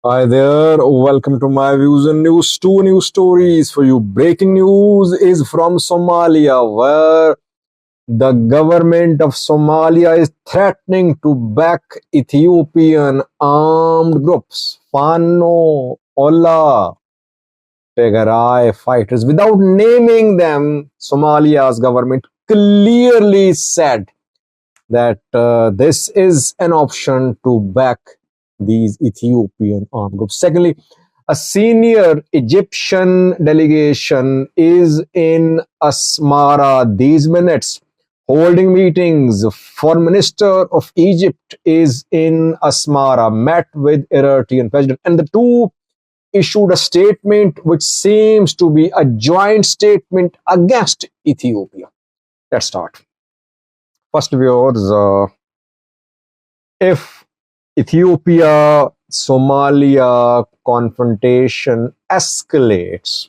Hi there, welcome to my views and news. Two news stories for you. Breaking news is from Somalia, where the government of Somalia is threatening to back Ethiopian armed groups, Fano, OLA TPLF fighters. Without naming them, Somalia's government clearly said that this is an option to back these Ethiopian armed groups. Secondly, a senior Egyptian delegation is in Asmara these minutes holding meetings. Foreign Minister of Egypt is in Asmara, met with Eritrean president, and the two issued a statement which seems to be a joint statement against Ethiopia. Let's start. First, viewers, if Ethiopia Somalia confrontation escalates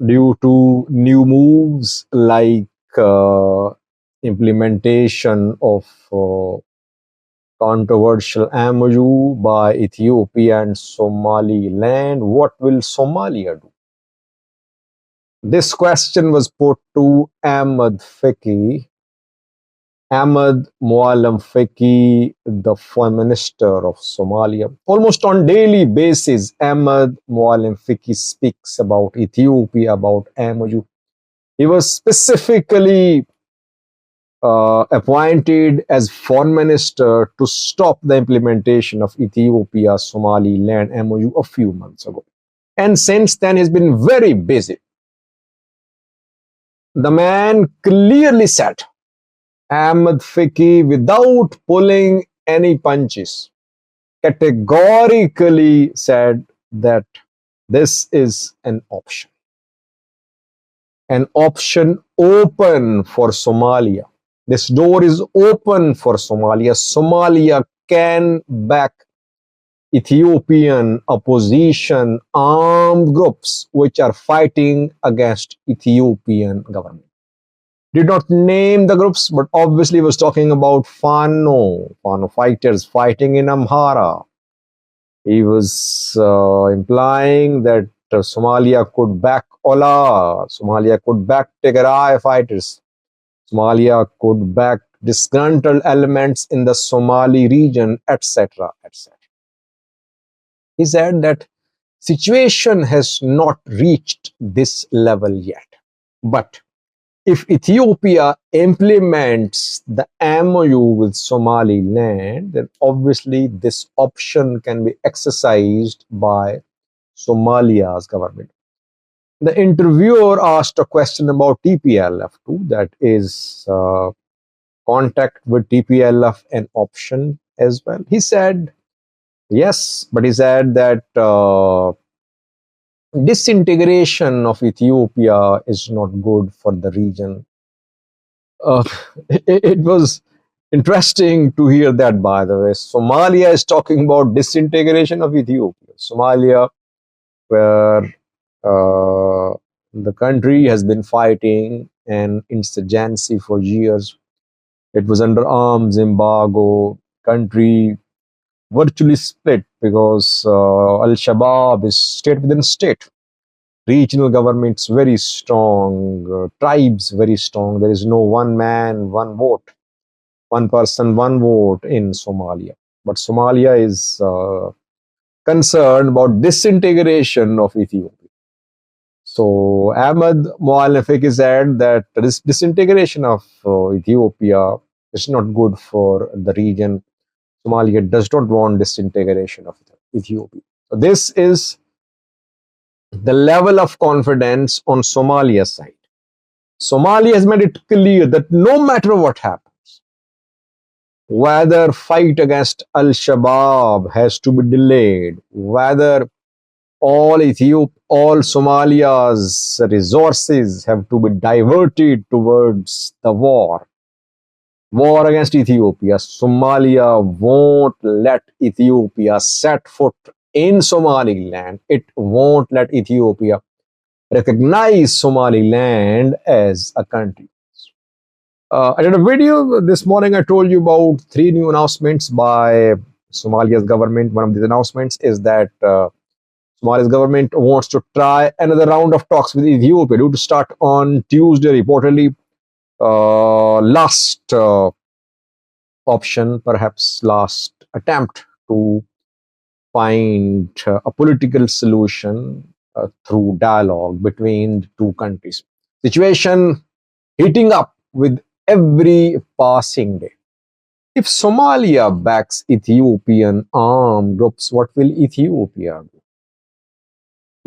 due to new moves like implementation of controversial MOU by Ethiopia and Somaliland, what will Somalia do? This question was put to Ahmed Muallim Feki, the Foreign Minister of Somalia. Almost on daily basis, Ahmed Muallim Feki speaks about Ethiopia, about MOU. He was specifically appointed as Foreign Minister to stop the implementation of Ethiopia-Somaliland MOU a few months ago. And since then, he's been very busy. The man clearly said, Ahmed Feki, without pulling any punches, categorically said that this is an option open for Somalia. This door is open for Somalia. Somalia can back Ethiopian opposition armed groups which are fighting against Ethiopian government. Did not name the groups, but obviously was talking about Fano fighters fighting in Amhara. He was implying that Somalia could back OLA, Somalia could back TPLF fighters, Somalia could back disgruntled elements in the Somali region, etc., etc. He said that situation has not reached this level yet, but if Ethiopia implements the MOU with Somaliland, then obviously this option can be exercised by Somalia's government. The interviewer asked a question about TPLF too, that is contact with TPLF an option as well. He said yes, but he said that disintegration of Ethiopia is not good for the region. It was interesting to hear that, by the way. Somalia is talking about disintegration of Ethiopia. Somalia, where the country has been fighting an insurgency for years. It was under arms embargo. Country virtually split because Al-Shabaab is state within state. Regional governments very strong, tribes very strong. There is no one man, one vote, one person, one vote in Somalia. But Somalia is concerned about disintegration of Ethiopia. So Ahmed Muallim Feki said that this disintegration of Ethiopia is not good for the region. Somalia does not want disintegration of Ethiopia. So this is the level of confidence on Somalia's side. Somalia has made it clear that no matter what happens, whether fight against Al-Shabaab has to be delayed, whether all Somalia's resources have to be diverted towards the war against Ethiopia, Somalia won't let Ethiopia set foot in Somaliland. It won't let Ethiopia recognize Somaliland as a country. I did a video this morning. I told you about 3 new announcements by Somalia's government, one of these announcements is that Somalia's government wants to try another round of talks with Ethiopia, due to start on Tuesday, reportedly. Last option, perhaps last attempt to find a political solution through dialogue between the two countries. Situation heating up with every passing day. If Somalia backs Ethiopian armed groups, what will Ethiopia do?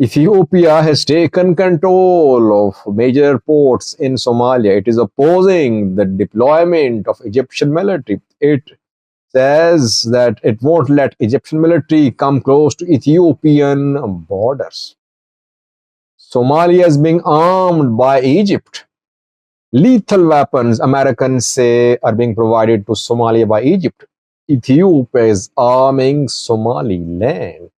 Ethiopia has taken control of major ports in Somalia. It is opposing the deployment of Egyptian military. It says that it won't let Egyptian military come close to Ethiopian borders. Somalia is being armed by Egypt. Lethal weapons, Americans say, are being provided to Somalia by Egypt. Ethiopia is arming Somaliland.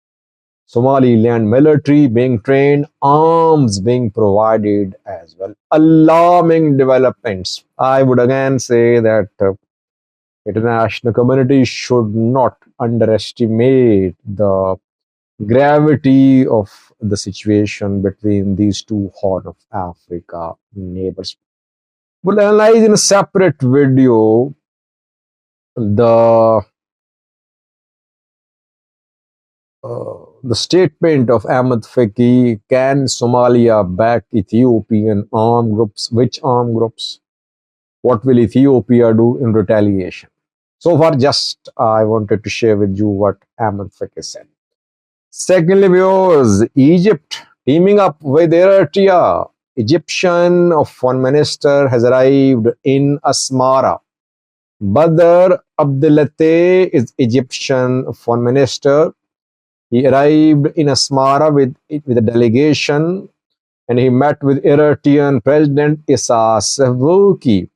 Somaliland military being trained, arms being provided as well. Alarming developments. I would again say that international community should not underestimate the gravity of the situation between these two Horn of Africa neighbors. We'll analyze in a separate video the statement of Ahmed Faki. Can Somalia back Ethiopian armed groups? Which armed groups? What will Ethiopia do in retaliation? So far, just I wanted to share with you what Ahmed Faki said. Secondly, viewers, Egypt teaming up with Eritrea. Egyptian foreign minister has arrived in Asmara. Badr Abdelateh is Egyptian foreign minister. He arrived in Asmara with a delegation, and he met with Eritrean President Isaias Afwerki.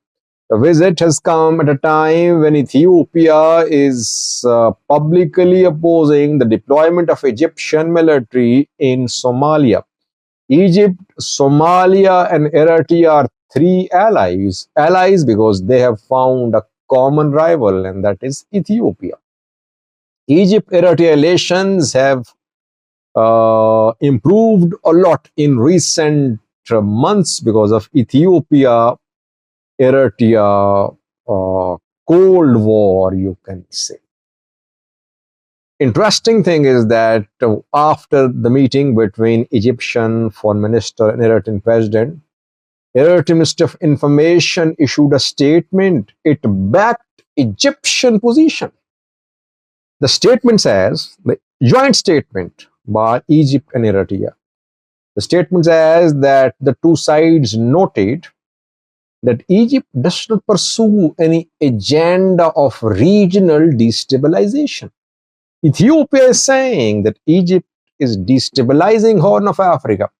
The visit has come at a time when Ethiopia is publicly opposing the deployment of Egyptian military in Somalia. Egypt, Somalia, and Eritrea are three allies. Allies because they have found a common rival, and that is Ethiopia. Egypt-Eritrea relations have improved a lot in recent months because of Ethiopia-Eritrea Cold War, you can say. Interesting thing is that after the meeting between Egyptian foreign minister and Eritrean president, Eritrean Ministry of Information issued a statement. It backed Egyptian position. The statement says, the joint statement by Egypt and Eritrea. The statement says that the two sides noted that Egypt does not pursue any agenda of regional destabilization. Ethiopia is saying that Egypt is destabilizing Horn of Africa.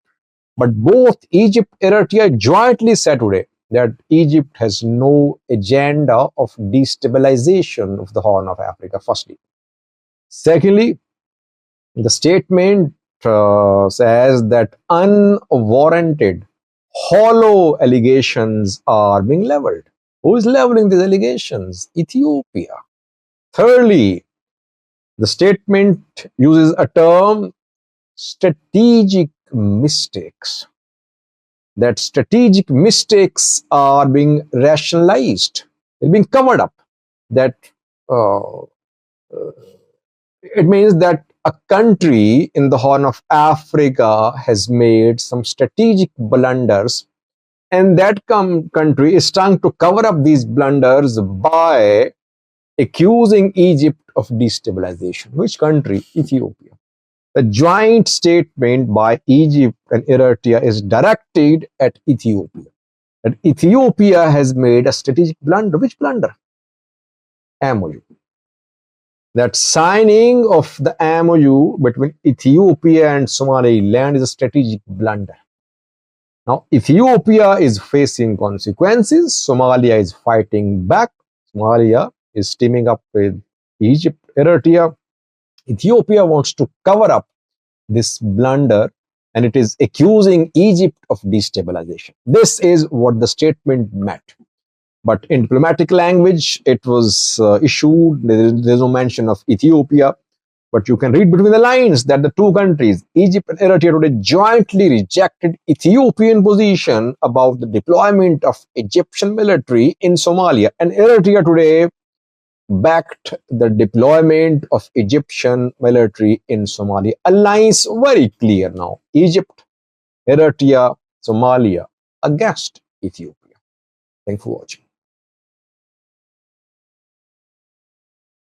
But both Egypt and Eritrea jointly said today that Egypt has no agenda of destabilization of the Horn of Africa, firstly. Secondly, the statement says that unwarranted, hollow allegations are being leveled. Who is leveling these allegations? Ethiopia. Thirdly, the statement uses a term, strategic mistakes. That strategic mistakes are being rationalized. They're being covered up. That it means that a country in the Horn of Africa has made some strategic blunders, and that country is trying to cover up these blunders by accusing Egypt of destabilization. Which country? Ethiopia. The joint statement by Egypt and Eritrea is directed at Ethiopia. That Ethiopia has made a strategic blunder. Which blunder? MOU. That signing of the MOU between Ethiopia and Somaliland is a strategic blunder. Now, Ethiopia is facing consequences. Somalia is fighting back. Somalia is teaming up with Egypt, Eritrea. Ethiopia wants to cover up this blunder, and it is accusing Egypt of destabilization. This is what the statement meant. But in diplomatic language, it was issued. There's no mention of Ethiopia. But you can read between the lines that the two countries, Egypt and Eritrea, today jointly rejected Ethiopian position about the deployment of Egyptian military in Somalia. And Eritrea today backed the deployment of Egyptian military in Somalia. A line is very clear now. Egypt, Eritrea, Somalia against Ethiopia. Thanks for watching.